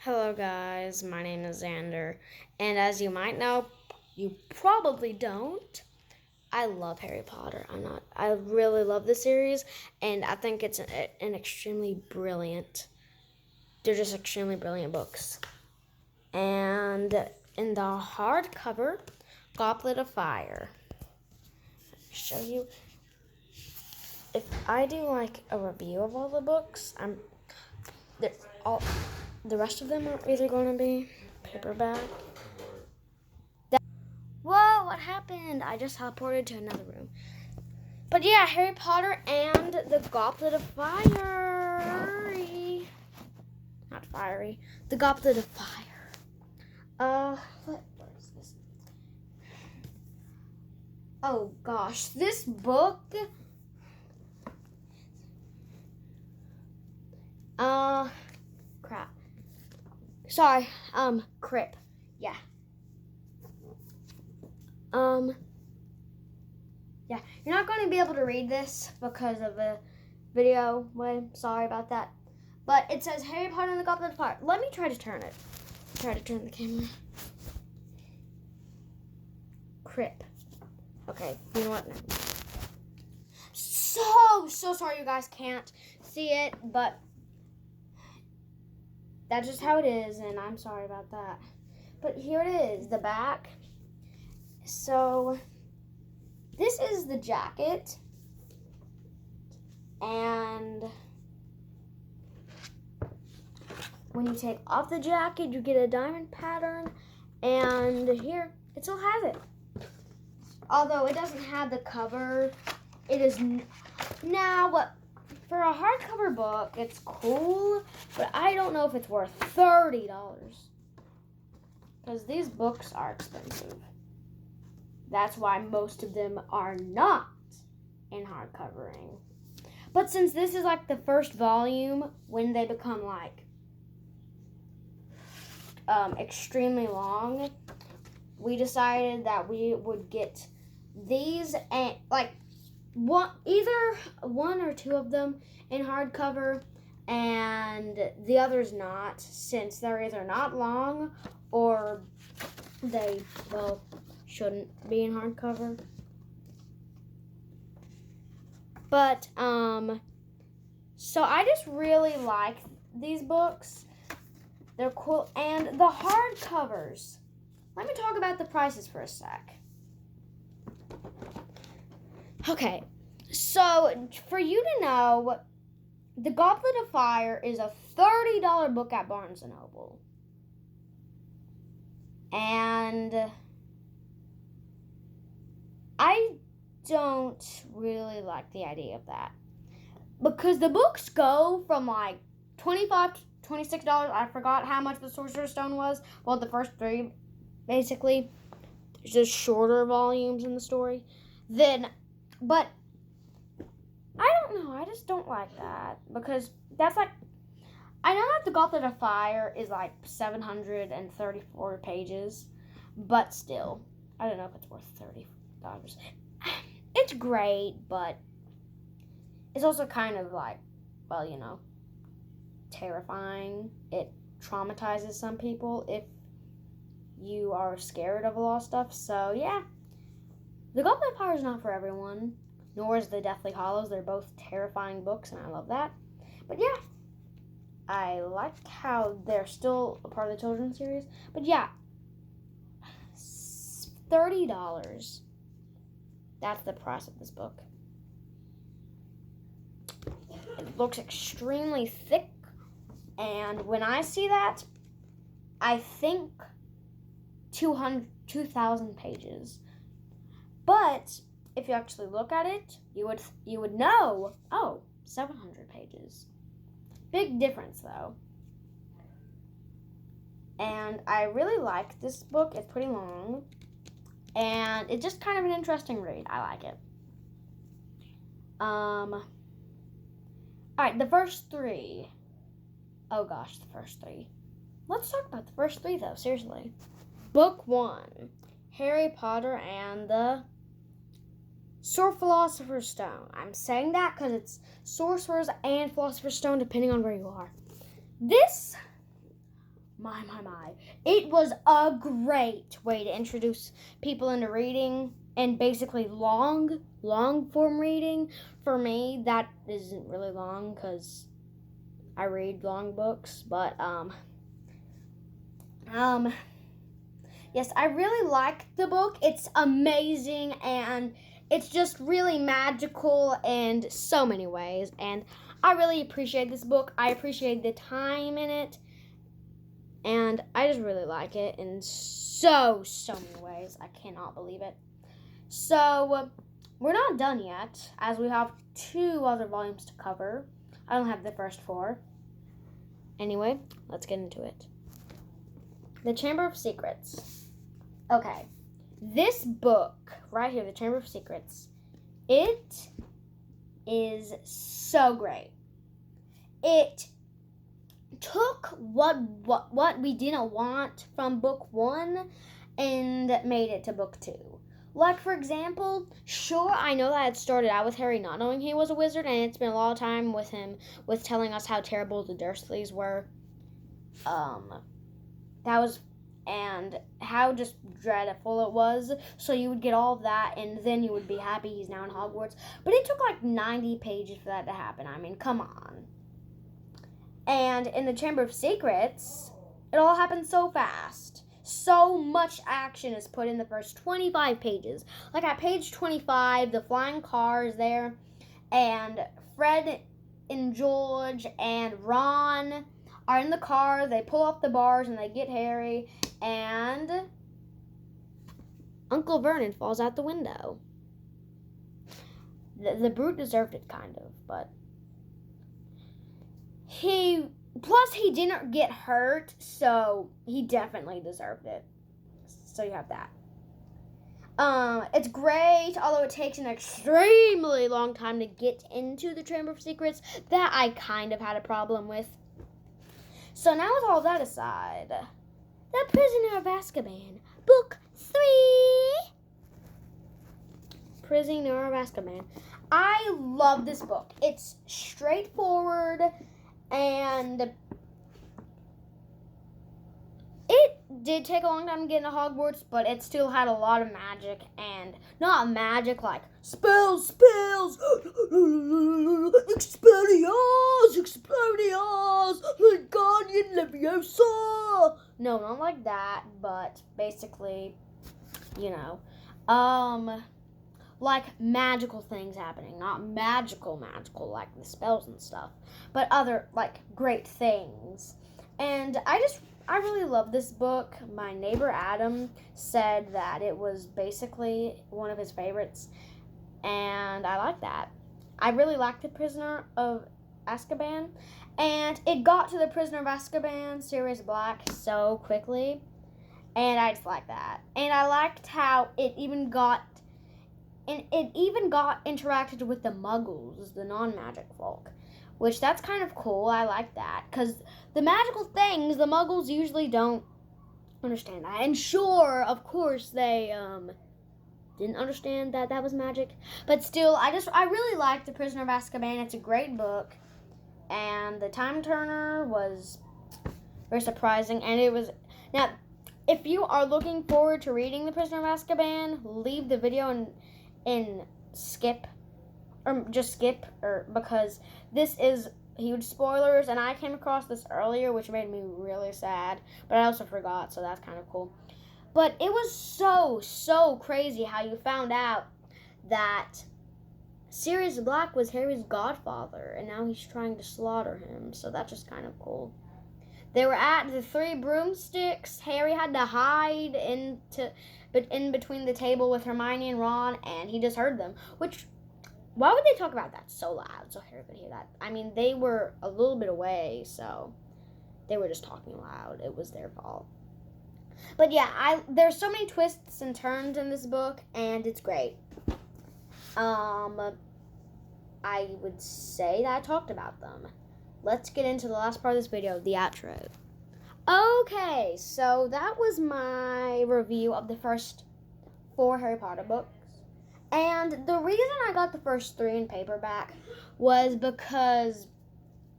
Hello guys, my name is Xander, and as you might know, you probably don't, I love Harry Potter. I really love the series, and I think it's an extremely brilliant, they're just extremely brilliant books. And in the hardcover, Goblet of Fire, show you, if I do like a review of all the books, all the rest of them are either going to be paperback. Whoa, what happened? I just teleported to another room. But yeah, Harry Potter and the Goblet of Fire. Not fiery. The Goblet of Fire. Where is this? Oh gosh, this book. Crap. Sorry, Crip. Yeah. Yeah, you're not going to be able to read this because of the video. Sorry about that. But it says Harry Potter and the Goblet of Fire. Let me try to turn it. Try to turn the camera. Crip. Okay, you know what? No. So sorry you guys can't see it, but that's just how it is, and I'm sorry about that. But here it is, the back. So this is the jacket, and when you take off the jacket, you get a diamond pattern, and here, it still has it. Although it doesn't have the cover, it is now, for a hardcover book, it's cool, but I don't know if it's worth $30. Because these books are expensive. That's why most of them are not in hardcovering. But since this is like the first volume, when they become like extremely long, we decided that we would get these and like either one or two of them in hardcover and the others not, since they're either not long or they shouldn't be in hardcover. But so I just really like these books. They're cool, and the hardcovers. Let me talk about the prices for a sec. Okay, so for you to know, The Goblet of Fire is a $30 book at Barnes & Noble. And I don't really like the idea of that. Because the books go from like $25 to $26. I forgot how much the Sorcerer's Stone was. Well, the first three, basically. There's just shorter volumes in the story. But I don't know. I just don't like that. Because that's like, I know that the Goblet of Fire is like 734 pages. But still, I don't know if it's worth $30. It's great, but it's also kind of like, well, you know, terrifying. It traumatizes some people if you are scared of a lot of stuff. So, yeah. The Goblet of Fire is not for everyone, nor is the Deathly Hallows. They're both terrifying books, and I love that. But, yeah. I like how they're still a part of the children's series. But, yeah. $30. That's the price of this book. It looks extremely thick. And when I see that, I think 2,000 pages. But if you actually look at it, you would know, 700 pages. Big difference, though. And I really like this book. It's pretty long. And it's just kind of an interesting read. I like it. Alright, the first three. Oh gosh, the first three. Let's talk about the first three, though, seriously. Book 1, Harry Potter and the Philosopher's Stone. I'm saying that because it's Sorcerer's and Philosopher's Stone, depending on where you are. This my. It was a great way to introduce people into reading and basically long form reading. For me, that isn't really long because I read long books, but yes, I really like the book. It's amazing and it's just really magical in so many ways, and I really appreciate this book. I appreciate the time in it, and I just really like it in so many ways. I cannot believe it. So, we're not done yet, as we have 2 other volumes to cover. I don't have the first 4. Anyway, let's get into it. The Chamber of Secrets. Okay, this book right here, The Chamber of Secrets, it is so great. It took what we didn't want from book 1 and made it to book 2. Like, for example, sure, I know that it started out with Harry not knowing he was a wizard, and it's been a lot of time with him with telling us how terrible the Dursleys were. And how just dreadful it was. So you would get all of that, and then you would be happy he's now in Hogwarts. But it took like 90 pages for that to happen. I mean, come on. And in the Chamber of Secrets, it all happened so fast. So much action is put in the first 25 pages. Like at page 25, the flying car is there, and Fred and George and Ron are in the car. They pull off the bars and they get Harry, and Uncle Vernon falls out the window. The brute deserved it, kind of, but he didn't get hurt, so he definitely deserved it. So you have that. It's great, although it takes an extremely long time to get into the Chamber of Secrets. That I kind of had a problem with. So now with all that aside, The Prisoner of Azkaban, Book 3. Prisoner of Azkaban. I love this book. It's straightforward, and it did take a long time to get into Hogwarts, but it still had a lot of magic, and not magic like spells, Expelliarmus, Wingardium Leviosa. No, not like that, but basically, like magical things happening, not magical like the spells and stuff, but other like great things. And I really love this book. My neighbor Adam said that it was basically one of his favorites, and I like that. I really liked The Prisoner of Azkaban, and it got to The Prisoner of Azkaban, Sirius Black, so quickly, and I just like that. And I liked how it even got interacted with the Muggles, the non-magic folk, which that's kind of cool. I like that, because the magical things, the Muggles usually don't understand that. And sure, of course, they didn't understand that was magic, but still, I really like The Prisoner of Azkaban. It's a great book, and the Time Turner was very surprising, and it was, now, if you are looking forward to reading The Prisoner of Azkaban, leave the video and skip, because this is huge spoilers, and I came across this earlier, which made me really sad, but I also forgot, so that's kind of cool. But it was so crazy how you found out that Sirius Black was Harry's godfather, and now he's trying to slaughter him, so that's just kind of cool. They were at the Three Broomsticks. Harry had to hide in between the table with Hermione and Ron, and he just heard them, which, why would they talk about that so loud so Harry could hear that? I mean, they were a little bit away, so they were just talking loud. It was their fault. But yeah, there's so many twists and turns in this book, and it's great. I would say that I talked about them. Let's get into the last part of this video, the outro. Okay, so that was my review of the first 4 Harry Potter books. And the reason I got the first 3 in paperback was because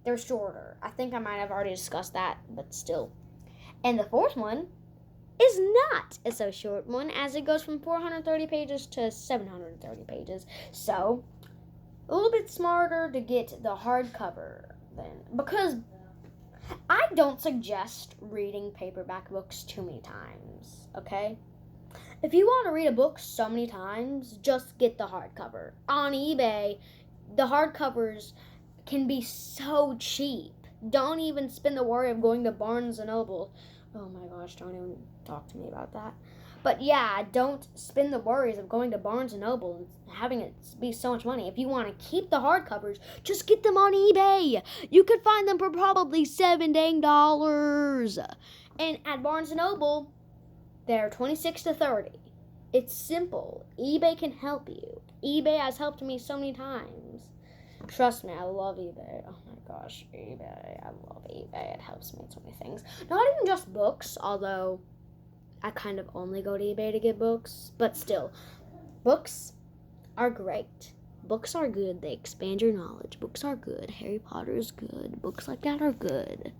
they're shorter. I think I might have already discussed that, but still. And the fourth one is not a so short one, as it goes from 430 pages to 730 pages. So, a little bit smarter to get the hardcover then. Because I don't suggest reading paperback books too many times, okay? If you want to read a book so many times, just get the hardcover. On eBay, the hardcovers can be so cheap. Don't even spend the worry of going to Barnes & Noble. Oh my gosh, don't even talk to me about that. But yeah, don't spend the worries of going to Barnes & Noble and having it be so much money. If you want to keep the hardcovers, just get them on eBay. You could find them for probably $7. And at Barnes & Noble, they're $26 to $30. It's simple. eBay can help you. eBay has helped me so many times. Trust me, I love eBay. Oh my gosh, eBay. I love eBay. It helps me in so many things. Not even just books, although I kind of only go to eBay to get books. But still, books are great. Books are good. They expand your knowledge. Books are good. Harry Potter is good. Books like that are good.